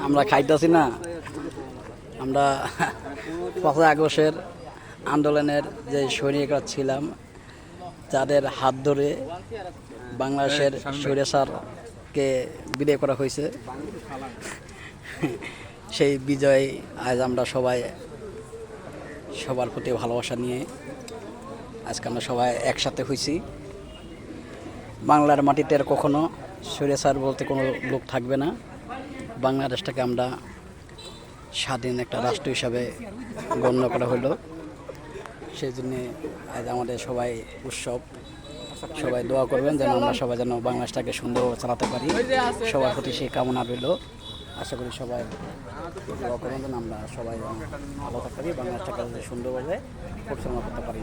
আমরা খাইতেছি না, আমরা 5 আগস্টের আন্দোলনের যে সৈনিকরা ছিলাম, যাদের হাত ধরে বাংলাদেশের স্বৈরাচারকে বিদায় করা হয়েছে, সেই বিজয় আজ আমরা সবাই সবার প্রতি ভালোবাসা নিয়ে আজকে আমরা সবাই একসাথে হয়েছি। বাংলার মাটিতে আর কখনো স্বৈরাচার বলতে কোনো লোক থাকবে না। বাংলাদেশটাকে আমরা স্বাধীন একটা রাষ্ট্র হিসাবে গণ্য করা হলো। সেই জন্যে আজ আমাদের সবাই উৎসব। সবাই দোয়া করবেন যেন আমরা সবাই যেন বাংলাদেশটাকে সুন্দরভাবে চালাতে পারি। সবার প্রতি সেই কামনা রইল। আশা করি সবাই দোয়া করবেন যেন আমরা সবাই ভালো থাকতে পারি, বাংলাদেশটাকে সুন্দরভাবে পরিচালনা করতে পারি।